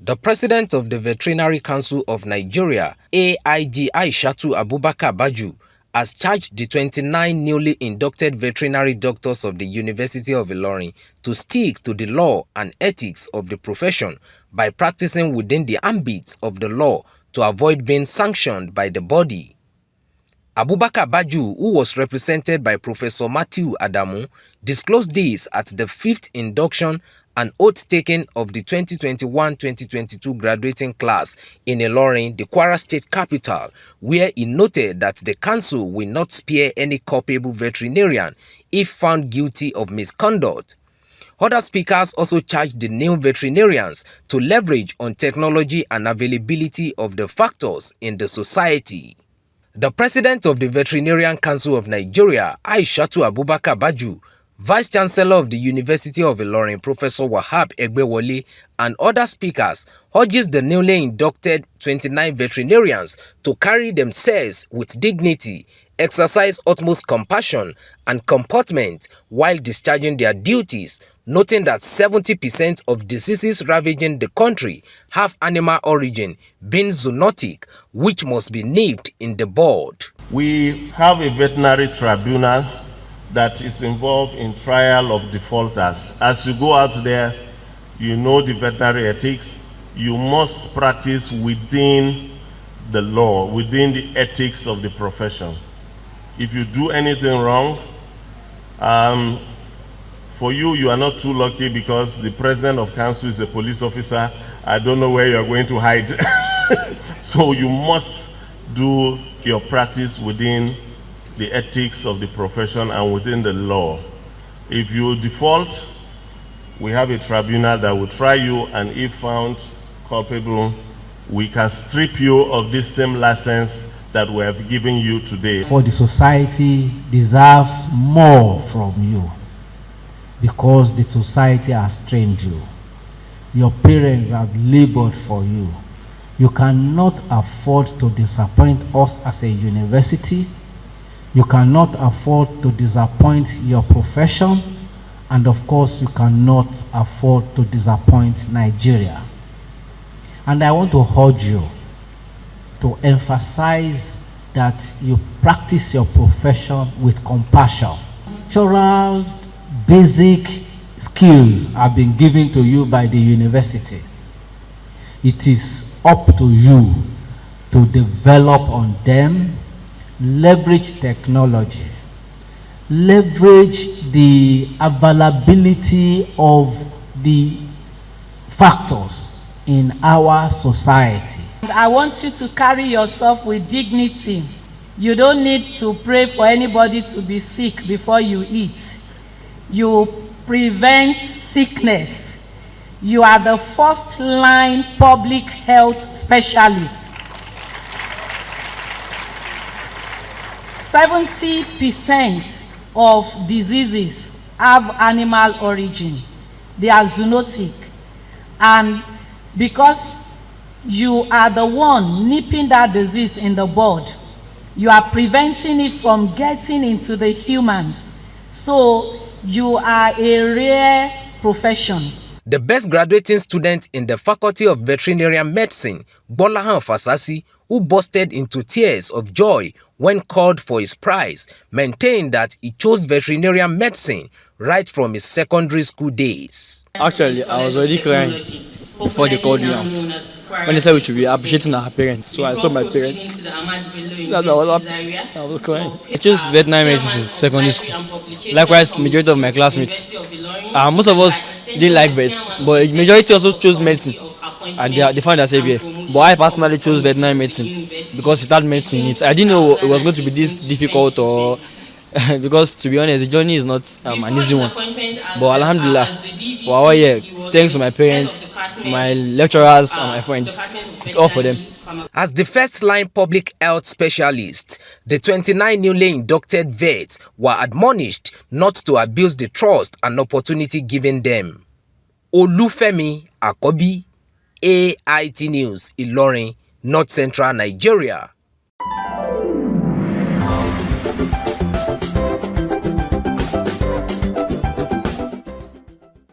The president of the Veterinary Council of Nigeria, AIG Aishatu Abubakar Baju, has charged the 29 newly inducted veterinary doctors of the University of Ilorin to stick to the law and ethics of the profession by practicing within the ambit of the law to avoid being sanctioned by the body. Abubakar Baju, who was represented by Professor Matthew Adamu, disclosed this at the 5th induction and oath-taking of the 2021-2022 graduating class in Ilorin, the Kwara State capital, where he noted that the council will not spare any culpable veterinarian if found guilty of misconduct. Other speakers also charged the new veterinarians to leverage on technology and availability of the factors in the society. The president of the Veterinarian Council of Nigeria, Aishatu Abubakar Baju, Vice Chancellor of the University of Ilorin, Professor Wahab Egbewole, and other speakers urges the newly inducted 29 veterinarians to carry themselves with dignity, exercise utmost compassion and comportment while discharging their duties, noting that 70% of diseases ravaging the country have animal origin, being zoonotic, which must be nipped in the bud. We have a veterinary tribunal that is involved in trial of defaulters. As you go out there, you know the veterinary ethics. You must practice within the law, within the ethics of the profession. If you do anything wrong, for you, you are not too lucky because the president of council is a police officer. I don't know where you're going to hide. So you must do your practice within the ethics of the profession and within the law. If you default, we have a tribunal that will try you, and if found culpable, we can strip you of this same license that we have given you today. For the society deserves more from you because the society has trained you. Your parents have labored for you. You cannot afford to disappoint us as a university. You cannot afford to disappoint your profession, and of course you cannot afford to disappoint Nigeria. And I want to urge you to emphasize that you practice your profession with compassion. Natural basic skills have been given to you by the university. It is up to you to develop on them. Leverage technology, leverage the availability of the factors in our society. I want you to carry yourself with dignity. You don't need to pray for anybody to be sick before you eat. You prevent sickness. You are the first line public health specialist. 70% of diseases have animal origin. They are zoonotic. And because you are the one nipping that disease in the bud, you are preventing it from getting into the humans. So you are a rare profession. The best graduating student in the Faculty of Veterinary Medicine, Bolahan Fasasi, who bursted into tears of joy when called for his prize, maintained that he chose veterinary medicine right from his secondary school days. Actually, I was already crying before they called me out. When they said we should be appreciating our parents, so I saw my parents. I was crying. I chose veterinary medicine in secondary school. Likewise, majority of my classmates. Most of us didn't like vets, but majority also chose medicine, and they found themselves here. But I personally chose veterinary medicine because it had medicine in it. I didn't know it was going to be this difficult, or because to be honest, the journey is not an easy one. But alhamdulillah, we're here. Thanks to my parents, my lecturers, and my friends. It's all for them. As the first-line public health specialist, the 29 newly inducted vets were admonished not to abuse the trust and opportunity given them. Olufemi Akobi, AIT News, Ilorin, North Central Nigeria.